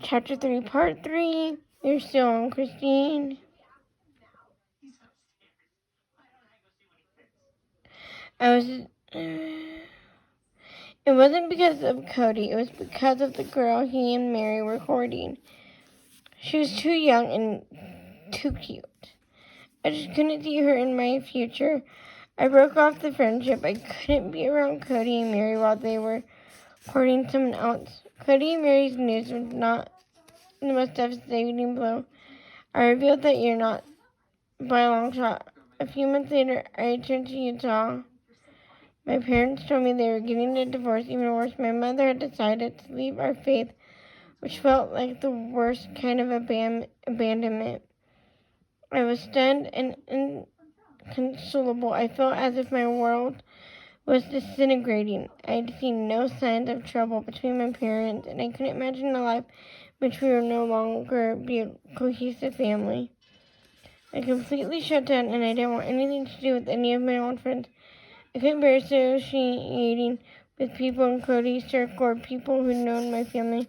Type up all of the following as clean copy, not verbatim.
Chapter 3, Part 3. You're still on, Christine. It wasn't because of Cody. It was because of the girl he and Mary were courting. She was too young and too cute. I just couldn't see her in my future. I broke off the friendship. I couldn't be around Cody and Mary while they were courting someone else. Cody and Mary's news was not the most devastating blow. I revealed that you're not by a long shot. A few months later, I returned to Utah. My parents told me they were getting a divorce. Even worse, my mother had decided to leave our faith, which felt like the worst kind of abandonment. I was stunned and inconsolable. I felt as if my world was disintegrating. I had seen no signs of trouble between my parents, and I couldn't imagine a life in which we would no longer be a cohesive family. I completely shut down, and I didn't want anything to do with any of my old friends. I couldn't bear associating with people in Cody's circle or people who'd known my family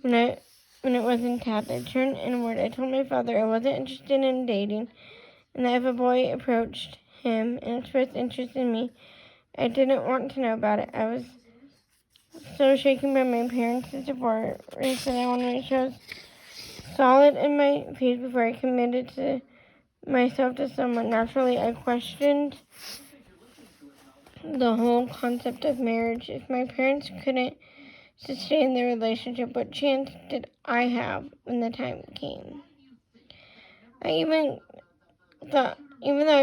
when it was intact. I turned inward. I told my father I wasn't interested in dating, and that if a boy approached him and expressed interest in me, I didn't want to know about it. I was so shaken by my parents' divorce that I wanted to make sure I was solid in my faith before I committed to myself to someone. Naturally, I questioned the whole concept of marriage. If my parents couldn't sustain their relationship, what chance did I have when the time came? Even though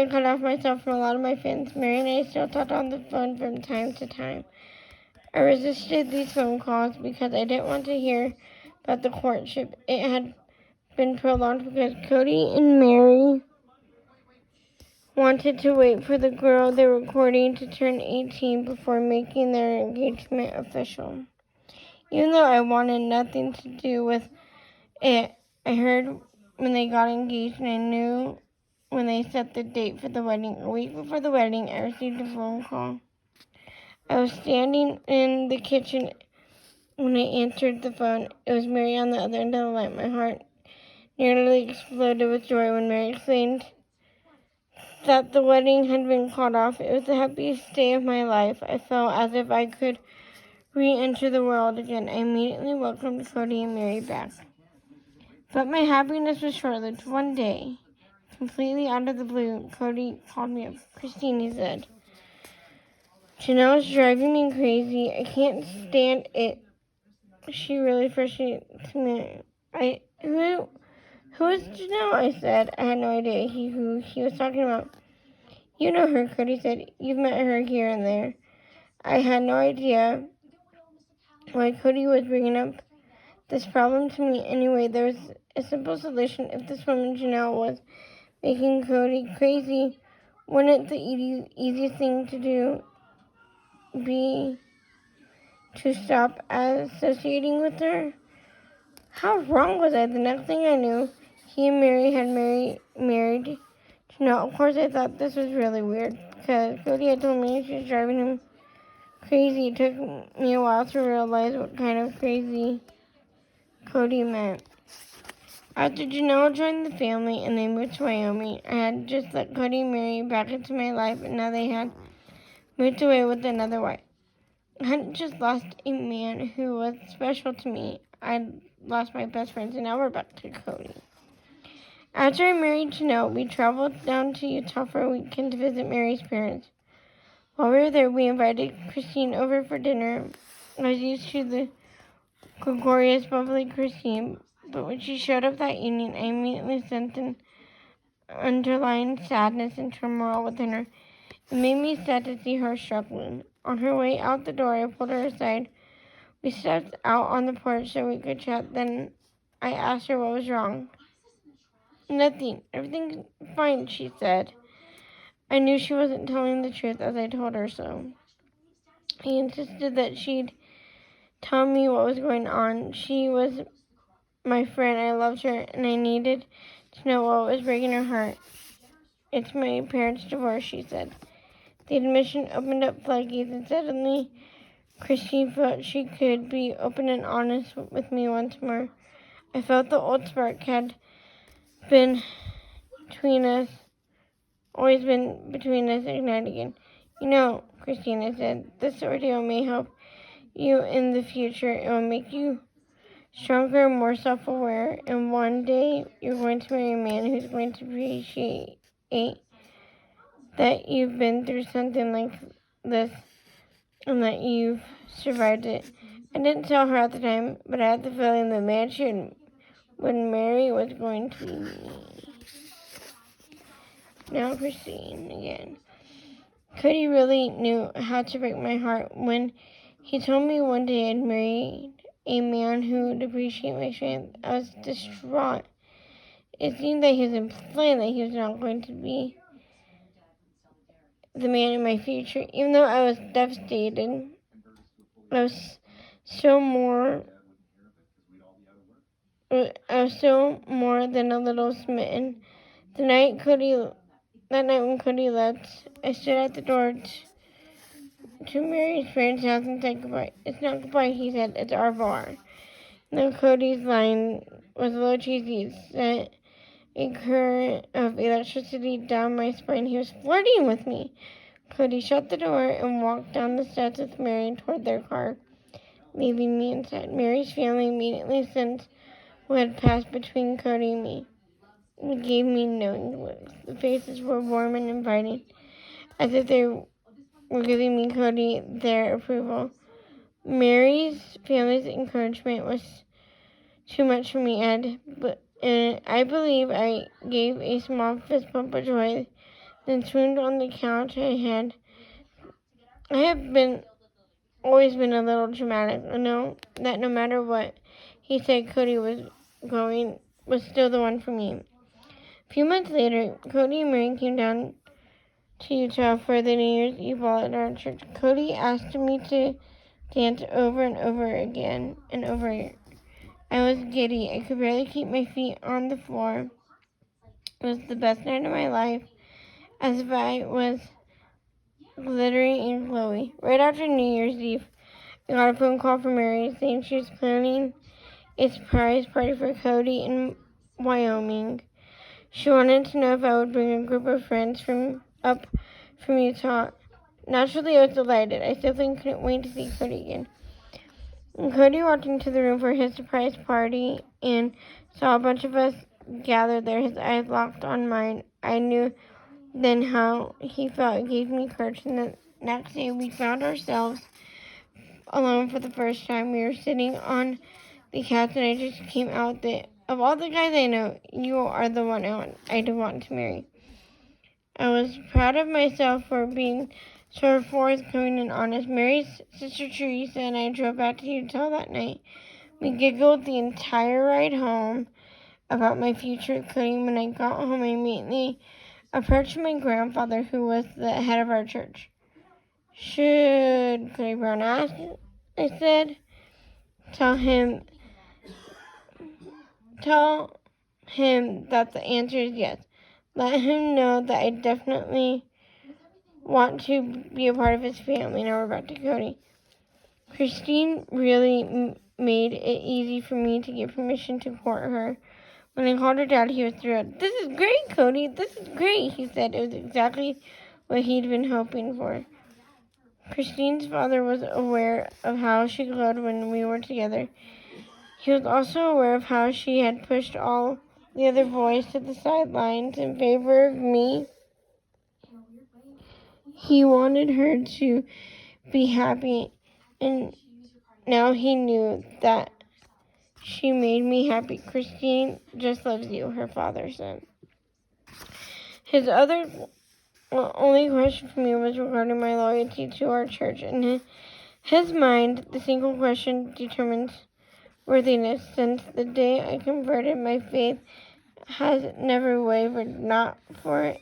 I cut off myself from a lot of my friends, Mary and I still talked on the phone from time to time. I resisted these phone calls because I didn't want to hear about the courtship. It had been prolonged because Cody and Mary wanted to wait for the girl they were courting to turn 18 before making their engagement official. Even though I wanted nothing to do with it, I heard when they got engaged, and I knew when they set the date for the wedding. A week before the wedding, I received a phone call. I was standing in the kitchen when I answered the phone. It was Mary on the other end of the line. My heart nearly exploded with joy when Mary explained that the wedding had been called off. It was the happiest day of my life. I felt as if I could re-enter the world again. I immediately welcomed Cody and Mary back. But my happiness was short-lived. One day, completely out of the blue, Cody called me up. Christine, he said, Janelle's driving me crazy. I can't stand it. She really frustrates me. Who is Janelle? I said. I had no idea who he was talking about. You know her, Cody said. You've met her here and there. I had no idea why Cody was bringing up this problem to me. Anyway, there was a simple solution. If this woman, Janelle, was making Cody crazy, wouldn't the easiest thing to do be to stop associating with her? How wrong was I? The next thing I knew, he and Mary had married Janelle. Of course, I thought this was really weird because Cody had told me she was driving him crazy. It took me a while to realize what kind of crazy Cody meant. After Janelle joined the family and they moved to Wyoming, I had just let Cody and Mary back into my life, and now they had moved away with another wife. I hadn't just lost a man who was special to me. I'd lost my best friends, and now we're back to Cody. After I married Janelle, we traveled down to Utah for a weekend to visit Mary's parents. While we were there, we invited Christine over for dinner. I was used to the gregarious, bubbly Christine, but when she showed up that evening, I immediately sensed an underlying sadness and turmoil within her. It made me sad to see her struggling. On her way out the door, I pulled her aside. We stepped out on the porch so we could chat. Then I asked her what was wrong. Nothing. Everything's fine, she said. I knew she wasn't telling the truth as I told her so. I insisted that she'd tell me what was going on. She was my friend. I loved her, and I needed to know what was breaking her heart. It's my parents' divorce, she said. The admission opened up floodgates, and suddenly Christine felt she could be open and honest with me once more. I felt the old spark had been between us, always been between us, ignite again. You know, Christina said, this ordeal may help you in the future. It will make you stronger, more self-aware, and one day you're going to marry a man who's going to appreciate that you've been through something like this and that you've survived it. I didn't tell her at the time, but I had the feeling the man she would marry was going to be me. Now Christine again. Cody really knew how to break my heart when he told me one day I'd married a man who would appreciate my strength. I was distraught. It seemed that he was implying that he was not going to be the man in my future. Even though I was devastated, I was still more than a little smitten. That night when Cody left, I stood at the door to Mary's parents' house and said goodbye. It's not goodbye, he said. It's au revoir. Now Cody's line was a little cheesy. It sent a current of electricity down my spine. He was flirting with me. Cody shut the door and walked down the steps with Mary toward their car, leaving me inside. Mary's family immediately sensed what had passed between Cody and me. It gave me knowing looks. The faces were warm and inviting, as if they were giving me Cody their approval. Mary's family's encouragement was too much for me, and I believe I gave a small fist bump of joy, then swooned on the couch. I have always been a little dramatic. I know that no matter what he said, Cody was still the one for me. A few months later, Cody and Mary came down to Utah for the New Year's Eve ball at our church. Cody asked me to dance over and over again and over. I was giddy. I could barely keep my feet on the floor. It was the best night of my life, as if I was glittery and glowy. Right after New Year's Eve, I got a phone call from Mary saying she was planning a surprise party for Cody in Wyoming. She wanted to know if I would bring a group of friends from Utah. Naturally, I was delighted. I simply couldn't wait to see Cody again. When Cody walked into the room for his surprise party and saw a bunch of us gathered there, his eyes locked on mine. I knew then how he felt. It gave me courage. And the next day, we found ourselves alone for the first time. We were sitting on the couch, and I just came out that of all the guys I know, you are the one I'd want to marry. I was proud of myself for being so forthcoming and honest. Mary's sister Teresa and I drove back to Utah that night. We giggled the entire ride home about my future with Cody. When I got home, I immediately approached my grandfather, who was the head of our church. Should Cody Brown ask? I said. Tell him that the answer is yes. Let him know that I definitely want to be a part of his family. Now we're back to Cody. Christine really made it easy for me to get permission to court her. When I called her dad, he was thrilled. This is great, Cody. This is great, he said. It was exactly what he'd been hoping for. Christine's father was aware of how she glowed when we were together. He was also aware of how she had pushed all the other boys to the sidelines in favor of me. He wanted her to be happy, and now he knew that she made me happy. Christine just loves you, her father said. His only question for me was regarding my loyalty to our church. In his mind, the single question determines worthiness. Since the day I converted, my faith has never wavered, not for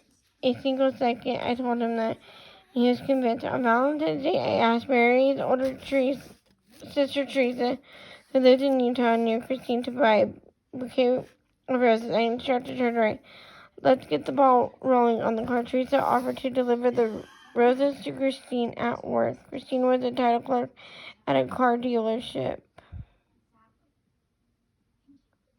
a single second. I told him that, and he was convinced. On Valentine's Day, I asked Mary's older sister Teresa, who lived in Utah near Christine, to buy a bouquet of roses. I instructed her to write, "Let's get the ball rolling on the car." Teresa offered to deliver the Roses to Christine at work. Christine was a title clerk at a car dealership.